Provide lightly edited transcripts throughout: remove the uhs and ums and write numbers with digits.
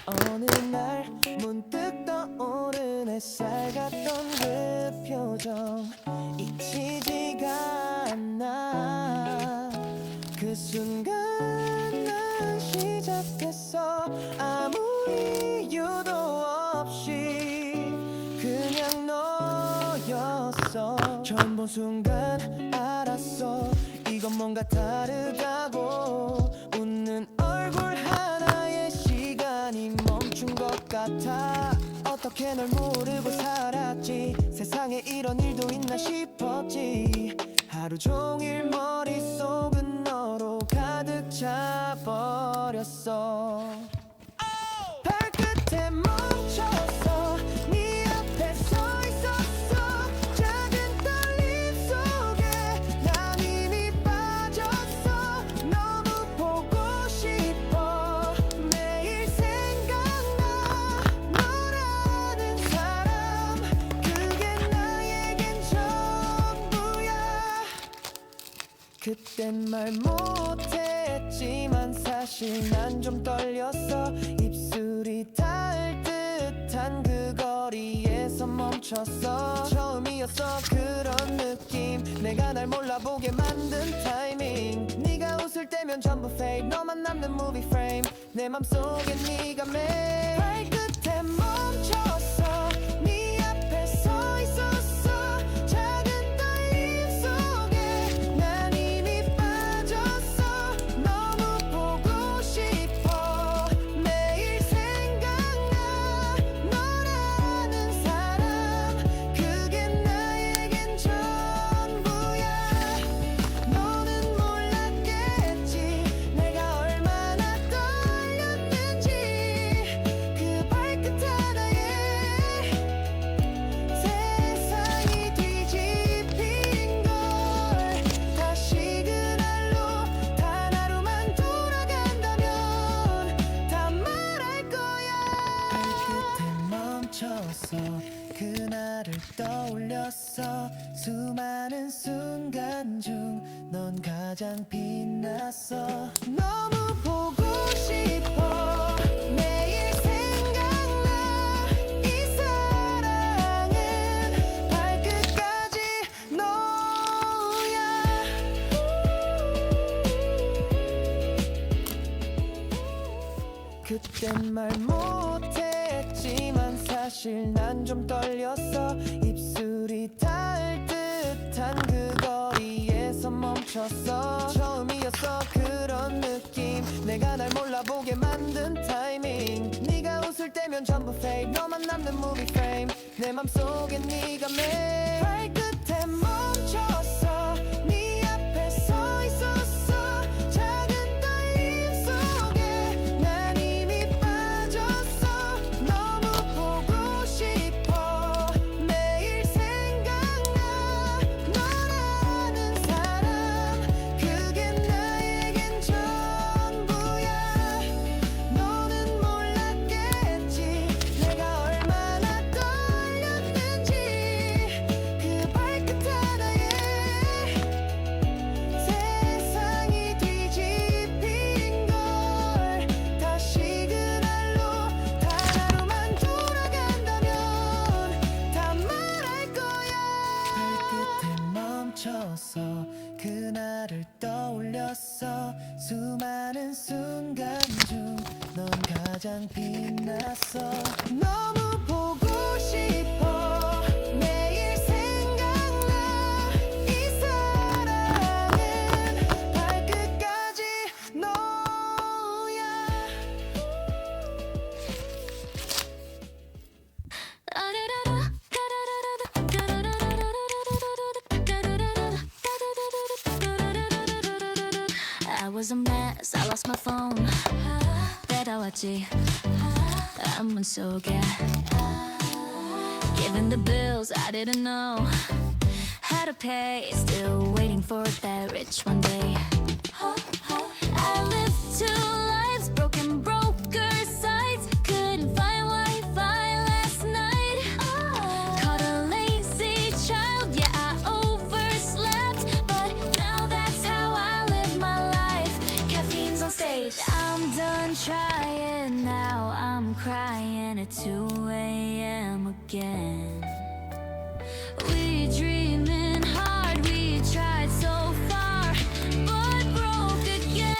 어느 날 문득 떠오른 햇살 같던 그 표정 잊히지가 않아. 그 순간 난 시작했어. 아무 이유도 없이 그냥 너였어. 처음 본 순간 알았어. 이건 뭔가 다르다고. 웃는 얼굴 하나에 시간이 멈춘 것 같아. 어떻게 널 모르고 살았지. 세상에 이런 일도 있나 싶었지. 하루 종일 머릿속은 너로 가득 차버렸어. 발끝에 멈췄어. 네 앞에 서 있었어. 작은 떨림 속에 난 이미 빠졌어. 너무 보고 싶어. 매일 생각나. 너라는 사람 그게 나에겐 전부야. 그땐 말 못했지만 사실 난 좀 떨렸어. 입술이 닿을 듯한 그 거리에서 멈췄어. 처음이었어 그런 느낌. 내가 날 몰라보게 만든 타이밍. 네가 웃을 때면 전부 fake. 너만 남는 movie frame. 내 맘속에 네가 매일 발끝에 멈췄어. 네 앞에 서 있었어. 작은 떨림 속에 난 이미 빠졌어. 너무 보고 싶어. 매일 생각나. 너라는 사람 그게 나에겐 전부야. 너는 몰랐겠지. 내가 얼마나 떨렸는지. 그 발끝 하나에 세상이 뒤집힌 걸. 다시 그날로 단 하루만 돌아간다면 다 말할 거야. 발끝에 멈췄어. 그날을 떠올렸어. 수많은 순간 중 넌 가장 빛났어. 너무 보고 싶어. 매일 생각나. 이 사랑은 발끝까지 너야. 그땐 말 못했지만 사실 난 좀 떨렸어. 입술이 닿을 듯한 그 거리에서 멈췄어. 처음이었어 그런 느낌. 내가 날 몰라보게 만든 타이밍. 네가 웃을 때면 전부 fake. 너만 남는 movie frame. 내 맘속에 네가 매일 발끝에 멈췄어. 네 앞에 서 있었어. 작은 떨림 속에 난 이미 빠졌어. 너무 보고 싶어. 매일 생각나. 너라는 사람 그게 나에겐 전부야. 너는 몰랐겠지. 내가 얼마나 떨렸는지. 그 발끝 하나에 세상이 뒤집힌 걸. 다시 그날로 단 하루만 돌아간다면 다 말할 거야. 발끝에 멈췄어. 그날을 떠올렸어. 수많은 순간 중 넌 가장 빛났어. 너무 보고 싶어. 매일 생각나. 이 사랑은 발끝까지 너야. I was a mess, I lost my phone. 배달왔지 안문 속에. Given the bills I didn't know how to pay. Still waiting for that rich one day. I lived two lives, broken broker sides. Couldn't find Wi-Fi last night. Caught a lazy child, yeah I overslept. But now that's how I live my life. Caffeine's on stage, I'm done trying now. I'm at 2 a.m. again. We dreaming hard, we tried so far, but broke again.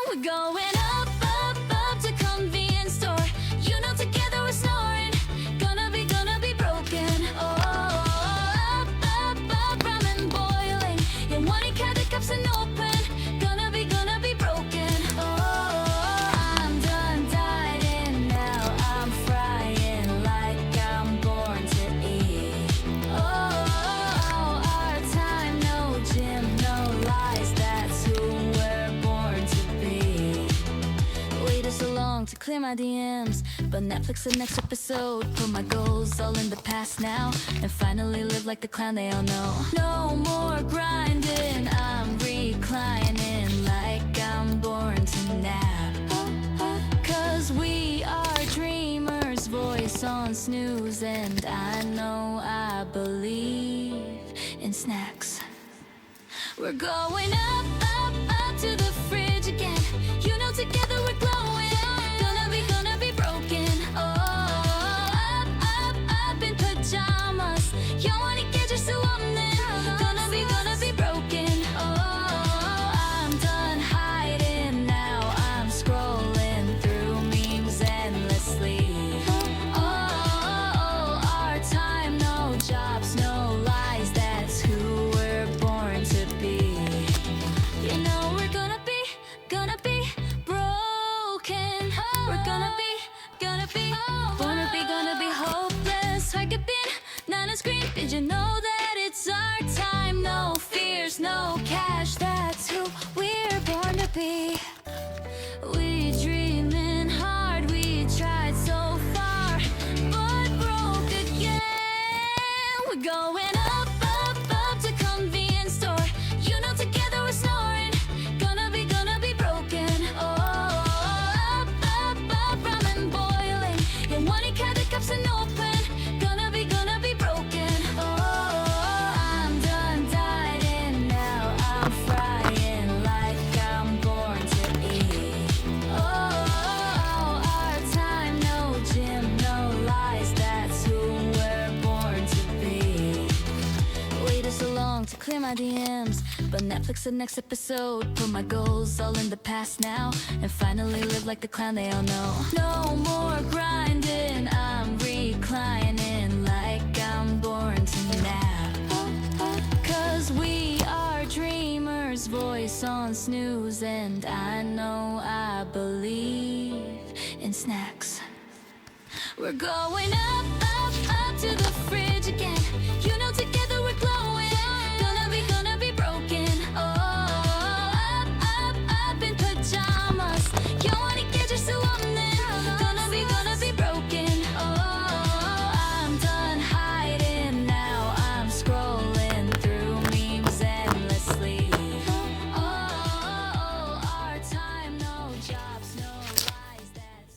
We're going up, up, up to convenience store. You know together we're snoring. Gonna be broken. Oh, up, up, up, ramen boiling. Yeah, wanting the cups and open. Gonna be broken. Oh, I'm done dieting now. I'm frying like I'm born to eat. Oh, our time, no gym, no lies. That's who we're born to be. Waited so long to clear my DMs, but Netflix the next episode. Put my goals all in the past now, and finally live like the clown they all know. No more grinding, I'm reclining like I'm born to nap. Cause we are dreamers, voice on snooze, and I know I believe in snacks. We're going up, up, up to the fridge again. You know together we're glowing. Gonna be broken. Oh, up, up, up in pajamas. 영원히 깨질 수 없는. Gonna be broken. Oh, I'm done hiding now. I'm scrolling through memes endlessly. Oh, our time, no jobs, no lies. That's who we're born to be. You know we're gonna be broken. We're gonna be hopeless. 활개빈 나는 scream. Did you know that it's our time? No fears, no cash. That's who we're born to be. We dreaming hard, we tried so far, but broke again. We're going up, up, up to convenience store. You know together we're snoring. Gonna be broken. Oh, up, up, up, ramen boiling. Yeah, wanting the cups and open. Gonna be broken. Oh, I'm done dieting now. I'm frying like I'm born to eat. Oh, our time, no gym, no lies. That's who we're born to be. Waited so long to clear my DMs, but Netflix the next episode. Put my goals all in the past now, and finally live like the clown they all know. No more grinding, I'm reclining like I'm born to nap. Cause we are dreamers, voice on snooze, and I know I believe in snacks. We're going up, up, up to the fridge again. You know together we're glowing. Gonna be broken. Oh, up, up, up in pajamas. 영원히 깨질 수 없는. Gonna be broken. Oh, I'm done hiding now. I'm scrolling through memes endlessly. Oh, our time, no jobs, no lies. That's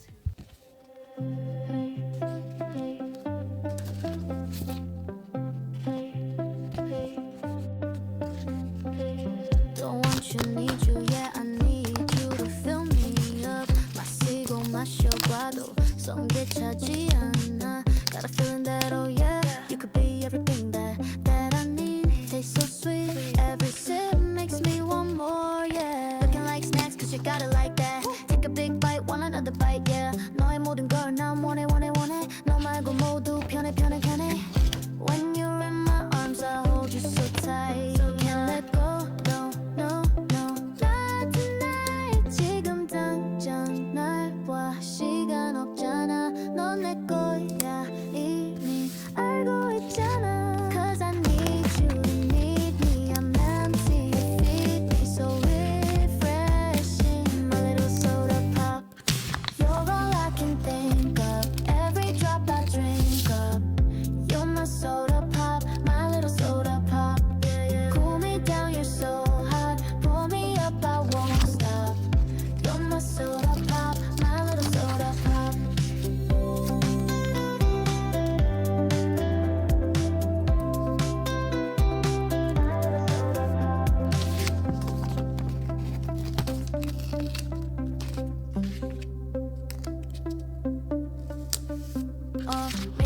Don't want you, need you, yeah, I need you to fill me up. 마시고 마셔봐도 성게 차지 않아. Got a feeling that, oh yeah, you could be everything that I need. Taste so sweet, every sip makes me want more, yeah. Looking like snacks, cause you got it like that. Take a big bite, want another bite, yeah. 너의 모든 걸 난 원해. 너 말고 모두 편해. When you're in my arms, I hold you so tight. Can't let go, no. Not tonight. 지금 당장 날 봐. 시간 없잖아. 넌 내 거야. 이미 알고 있잖아.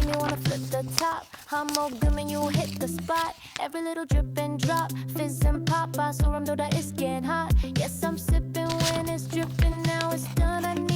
me wanna flip the top. I'm and you hit the spot. Every little drip and drop, fizz and pop. I saw him though that it's getting hot. Yes, I'm sipping when it's dripping. Now it's done. I